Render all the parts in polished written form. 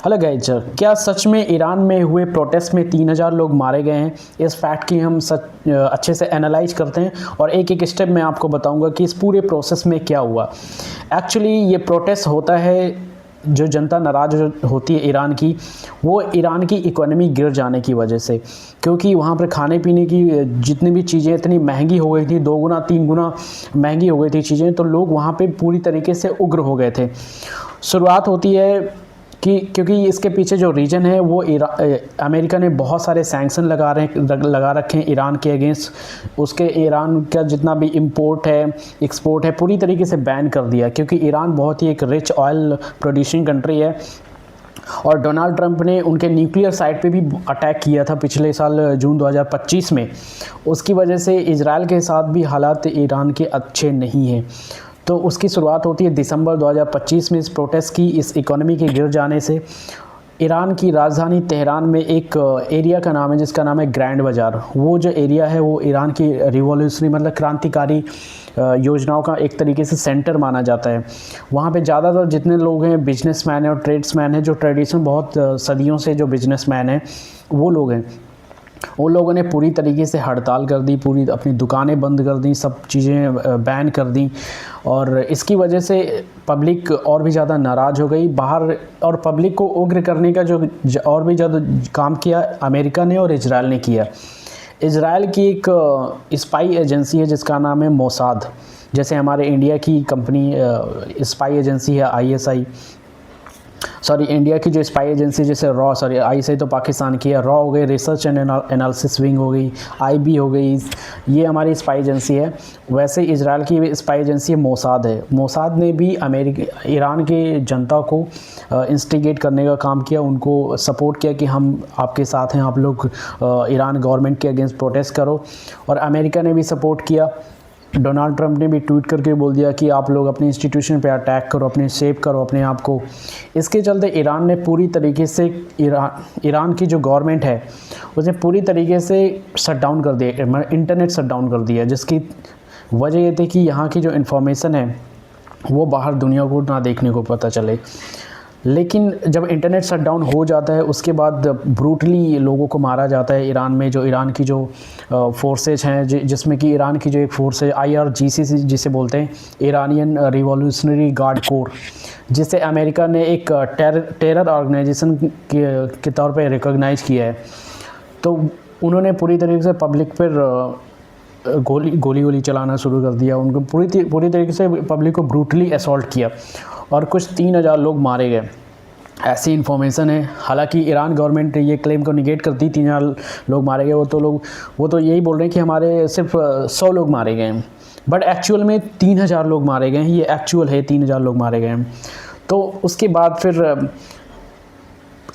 Hello guys, क्या सच में Iran में हुए प्रोटेस्ट में 3000 लोग मारे गए हैं? इस फैक्ट की हम सच अच्छे से एनालाइज करते हैं और एक एक स्टेप मैं आपको बताऊंगा कि इस पूरे प्रोसेस में क्या हुआ। एक्चुअली ये प्रोटेस्ट होता है, जो जनता नाराज़ होती है ईरान की, वो ईरान की इकोनॉमी गिर जाने की वजह से, क्योंकि वहाँ पर खाने पीने की जितनी भी चीज़ें इतनी महंगी हो गई थी, 2 गुना 3 गुना महंगी हो गई थी चीज़ें, तो लोग वहाँ पे पूरी तरीके से उग्र हो गए थे। शुरुआत होती है कि क्योंकि इसके पीछे जो रीज़न है वो अमेरिका ने बहुत सारे सैंक्शन लगा रखे हैं ईरान के अगेंस्ट। उसके ईरान का जितना भी इंपोर्ट है, एक्सपोर्ट है, पूरी तरीके से बैन कर दिया, क्योंकि ईरान बहुत ही एक रिच ऑयल प्रोड्यूसिंग कंट्री है। और डोनाल्ड ट्रंप ने उनके न्यूक्लियर साइट पे भी अटैक किया था पिछले साल जून 2025 में। उसकी वजह से इजराइल के साथ भी हालात ईरान के अच्छे नहीं हैं। तो उसकी शुरुआत होती है दिसंबर 2025 में इस प्रोटेस्ट की, इस इकोनॉमी के गिर जाने से। ईरान की राजधानी तेहरान में एक एरिया का नाम है जिसका नाम है ग्रैंड बाज़ार। वो जो एरिया है वो ईरान की रिवॉल्यूशनरी मतलब क्रांतिकारी योजनाओं का एक तरीके से सेंटर माना जाता है। वहाँ पे ज़्यादातर जितने लोग हैं बिजनेसमैन हैं और ट्रेड्समैन हैं, जो ट्रेडिशनल बहुत सदियों से जो बिजनेसमैन हैं वो लोग हैं। उन लोगों ने पूरी तरीके से हड़ताल कर दी, पूरी अपनी दुकानें बंद कर दी, सब चीज़ें बैन कर दी। और इसकी वजह से पब्लिक और भी ज़्यादा नाराज़ हो गई बाहर। और पब्लिक को उग्र करने का जो और भी ज़्यादा काम किया अमेरिका ने और इजराइल ने किया। इजराइल की एक स्पाई एजेंसी है जिसका नाम है मोसाद। जैसे हमारे इंडिया की कंपनी स्पाई एजेंसी है ISI, सॉरी इंडिया की जो स्पाई एजेंसी जैसे ISI तो पाकिस्तान की है, रॉ हो गई, रिसर्च एंड एनालिसिस विंग हो गई, IB हो गई, ये हमारी स्पाई एजेंसी है। वैसे इजराइल की स्पाई एजेंसी मोसाद है। मोसाद ने भी ईरान के जनता को इंस्टिगेट करने का काम किया, उनको सपोर्ट किया कि हम आपके साथ हैं, आप लोग ईरान गवर्नमेंट के अगेंस्ट प्रोटेस्ट करो। और अमेरिका ने भी सपोर्ट किया। डोनाल्ड ट्रंप ने भी ट्वीट करके बोल दिया कि आप लोग अपने इंस्टीट्यूशन पे अटैक करो, अपने सेव करो अपने आप को। इसके चलते ईरान ने पूरी तरीके से ईरान की जो गवर्नमेंट है उसने पूरी तरीके से शट डाउन कर दिया, इंटरनेट शट डाउन कर दिया, जिसकी वजह ये थी कि यहाँ की जो इन्फॉर्मेशन है वो बाहर दुनिया को ना देखने को पता चले। लेकिन जब इंटरनेट शट डाउन हो जाता है उसके बाद ब्रूटली लोगों को मारा जाता है ईरान में। जो ईरान की जो फोर्सेज हैं, जिसमें कि ईरान की जो एक फोर्स है IRGC जिसे बोलते हैं, ईरानियन रिवॉल्यूशनरी गार्ड कोर, जिसे अमेरिका ने एक टेरर ऑर्गेनाइजेशन के तौर पे रिकॉग्नाइज किया है। तो उन्होंने पूरी तरीके से पब्लिक पर गोली चलाना शुरू कर दिया। उनको पूरी तरीके से पब्लिक को ब्रूटली असॉल्ट किया और कुछ 3000 लोग मारे गए, ऐसी इन्फॉर्मेशन है। हालांकि ईरान गवर्नमेंट ये क्लेम को निगेट करती 3000 लोग मारे गए। वो तो यही बोल रहे हैं कि हमारे सिर्फ 100 लोग मारे गए हैं, बट एक्चुअल में 3000 लोग मारे गए हैं। ये एक्चुअल है, 3000 लोग मारे गए हैं। तो उसके बाद फिर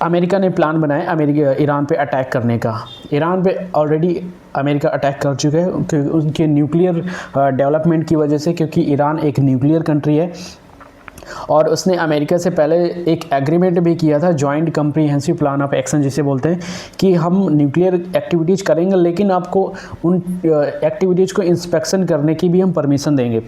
अमेरिका ने प्लान बनाया ईरान पे अटैक करने का। ईरान पे ऑलरेडी अमेरिका अटैक कर चुके हैं क्योंकि उनके न्यूक्लियर डेवलपमेंट की वजह से, क्योंकि ईरान एक न्यूक्लियर कंट्री है। और उसने अमेरिका से पहले एक एग्रीमेंट भी किया था, joint comprehensive plan of action जिसे बोलते हैं, कि हम न्यूक्लियर एक्टिविटीज़ करेंगे लेकिन आपको उन एक्टिविटीज़ को इंस्पेक्शन करने की भी हम परमिशन देंगे।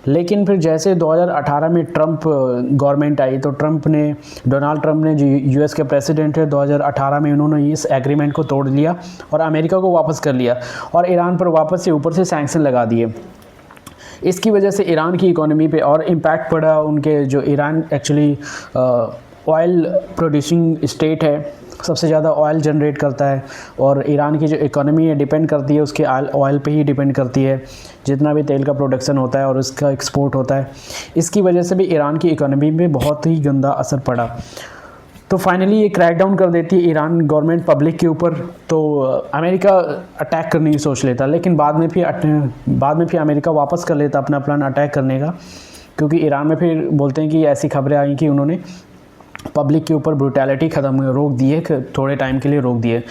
लेकिन फिर जैसे 2018 में ट्रंप गवर्नमेंट आई तो डोनाल्ड ट्रंप ने जो US के प्रेसिडेंट है, 2018 में उन्होंने इस एग्रीमेंट को तोड़ लिया और अमेरिका को वापस कर लिया और ईरान पर वापस से ऊपर से सैंक्शन लगा दिए। इसकी वजह से ईरान की इकोनॉमी पे और इम्पैक्ट पड़ा। उनके जो Iran actually oil producing state है, सबसे ज़्यादा ऑयल जनरेट करता है और ईरान की जो इकोनॉमी है डिपेंड करती है उसके ऑयल पे ही डिपेंड करती है। जितना भी तेल का प्रोडक्शन होता है और उसका एक्सपोर्ट होता है, इसकी वजह से भी ईरान की इकोनॉमी में बहुत ही गंदा असर पड़ा। तो फाइनली ये क्रैकडाउन कर देती है ईरान गवर्नमेंट पब्लिक के ऊपर। तो अमेरिका अटैक करने की सोच लेता, लेकिन बाद में फिर अमेरिका वापस कर लेता अपना प्लान अटैक करने का, क्योंकि ईरान में फिर बोलते हैं कि ऐसी खबरें आई कि उन्होंने पब्लिक के ऊपर ब्रूटैलिटी रोक दी है, थोड़े टाइम के लिए रोक दी है।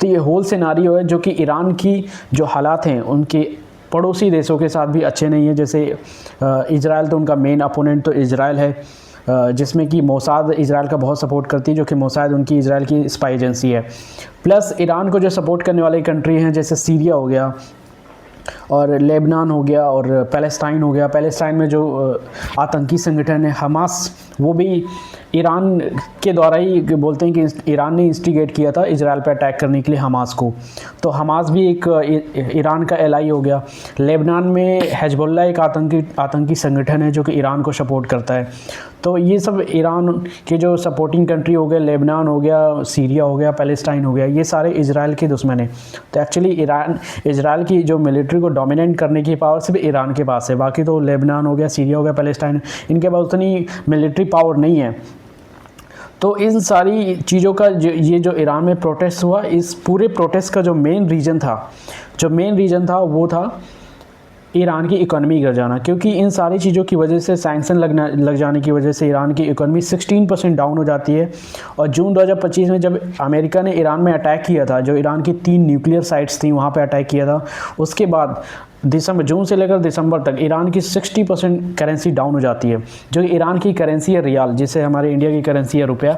तो ये होल सिनारियो है जो कि ईरान की जो हालात हैं उनके पड़ोसी देशों के साथ भी अच्छे नहीं है। जैसे इजराइल, तो उनका मेन अपोनेंट तो इजराइल है, जिसमें कि मोसाद इजराइल का बहुत सपोर्ट करती है, जो कि मोसाद उनकी इजराइल की स्पाई एजेंसी है। प्लस ईरान को जो सपोर्ट करने वाली कंट्री हैं जैसे सीरिया हो गया, और लेबनान हो गया और पैलेस्टाइन हो गया। पैलेस्टाइन में जो आतंकी संगठन है हमास, वो भी ईरान के द्वारा ही बोलते हैं कि ईरान ने इंस्टिगेट किया था इजराइल पर अटैक करने के लिए हमास को। तो हमास भी एक ईरान का एलाई हो गया। लेबनान में हिजबुल्ला एक आतंकी संगठन है जो कि ईरान को सपोर्ट करता है। तो ये सब ईरान के जो सपोर्टिंग कंट्री हो गए, लेबनान हो गया, सीरिया हो गया, पैलेस्टाइन हो गया, ये सारे इजराइल के दुश्मन हैं। तो एक्चुअली इजराइल की जो मिलिट्री को डोमिनेट करने की पावर सिर्फ ईरान के पास है। बाकी तो लेबनान हो गया, सीरिया हो गया, पैलेस्टाइन, इनके पास उतनी मिलिट्री पावर नहीं है। तो इन सारी चीज़ों का ये जो ईरान में प्रोटेस्ट हुआ, इस पूरे प्रोटेस्ट का जो मेन रीज़न था वो था ईरान की इकोनॉमी गिर जाना। क्योंकि इन सारी चीज़ों की वजह से, सैंक्शन लग जाने की वजह से ईरान की इकोनॉमी 16% डाउन हो जाती है। और जून 2025 में जब अमेरिका ने ईरान में अटैक किया था, जो ईरान की 3 न्यूक्लियर साइट्स थी वहाँ पे अटैक किया था, उसके बाद जून से लेकर दिसंबर तक ईरान की 60% करेंसी डाउन हो जाती है। जो ईरान की करेंसी है रियाल, जिसे हमारे इंडिया की करेंसी है रुपया,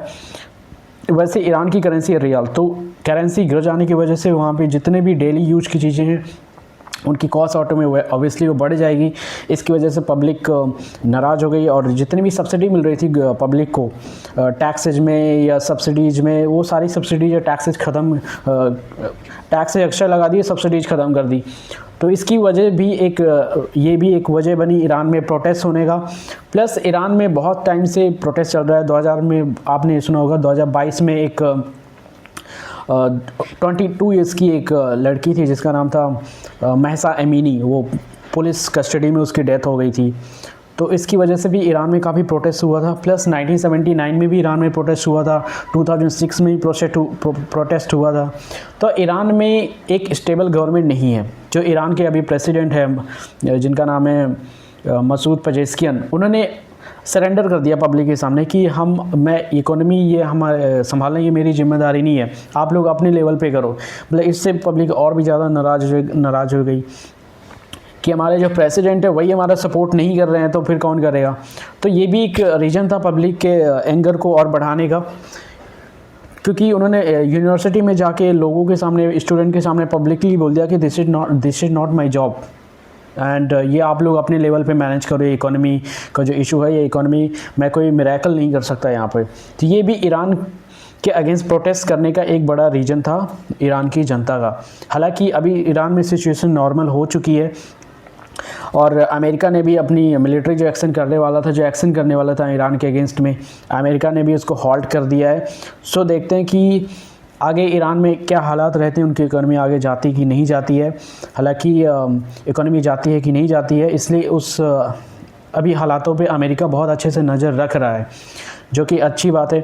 वैसे ईरान की करेंसी है रियाल। तो करेंसी गिर जाने की वजह से वहाँ पे जितने भी डेली यूज की चीज़ें हैं उनकी कॉस्ट ऑटो में ऑब्वियसली वो बढ़ जाएगी। इसकी वजह से पब्लिक नाराज़ हो गई और जितनी भी सब्सिडी मिल रही थी पब्लिक को टैक्सेज में या सब्सिडीज़ में, वो सारी सब्सिडीज या टैक्सेज ख़त्म, टैक्सेज एक्स्ट्रा लगा दिए, सब्सिडीज ख़त्म कर दी। तो इसकी वजह भी ये भी एक वजह बनी ईरान में प्रोटेस्ट होने का। प्लस ईरान में बहुत टाइम से प्रोटेस्ट चल रहा है। 2000 में आपने सुना होगा, 2022 में एक 22 ईयर्स की एक लड़की थी जिसका नाम था महसा अमीनी, वो पुलिस कस्टडी में उसकी डेथ हो गई थी। तो इसकी वजह से भी ईरान में काफ़ी प्रोटेस्ट हुआ था। प्लस 1979 में भी ईरान में प्रोटेस्ट हुआ था, 2006 में भी प्रोटेस्ट हुआ था। तो ईरान में एक स्टेबल गवर्नमेंट नहीं है। जो ईरान के अभी प्रेसिडेंट है जिनका नाम है मसूद पेजेस्कियन, उन्होंने सरेंडर कर दिया पब्लिक के सामने कि मैं इकोनॉमी ये हमारे संभालने की मेरी जिम्मेदारी नहीं है, आप लोग अपने लेवल पे करो। मतलब इससे पब्लिक और भी ज़्यादा नाराज़ हो गई कि हमारे जो प्रेसिडेंट है वही हमारा सपोर्ट नहीं कर रहे हैं तो फिर कौन करेगा। तो ये भी एक रीज़न था पब्लिक के एंगर को और बढ़ाने का, क्योंकि उन्होंने यूनिवर्सिटी में जाके लोगों के सामने, स्टूडेंट के सामने पब्लिकली बोल दिया कि this is not my job and ये आप लोग अपने लेवल पे मैनेज करो। इकोनॉमी का जो इशू है, ये इकोनॉमी, मैं कोई मिरेकल नहीं कर सकता यहाँ पे। तो ये भी ईरान के अगेंस्ट प्रोटेस्ट करने का एक बड़ा रीज़न था ईरान की जनता का। हालांकि अभी ईरान में सिचुएशन नॉर्मल हो चुकी है और अमेरिका ने भी अपनी मिलिट्री जो एक्शन करने वाला था ईरान के अगेंस्ट में, अमेरिका ने भी उसको हॉल्ट कर दिया है। सो देखते हैं कि आगे ईरान में क्या हालात रहते हैं, उनकी इकोनॉमी आगे जाती कि नहीं जाती है। हालांकि इकोनॉमी जाती है कि नहीं जाती है, इसलिए अभी हालातों पे अमेरिका बहुत अच्छे से नज़र रख रहा है, जो कि अच्छी बात है।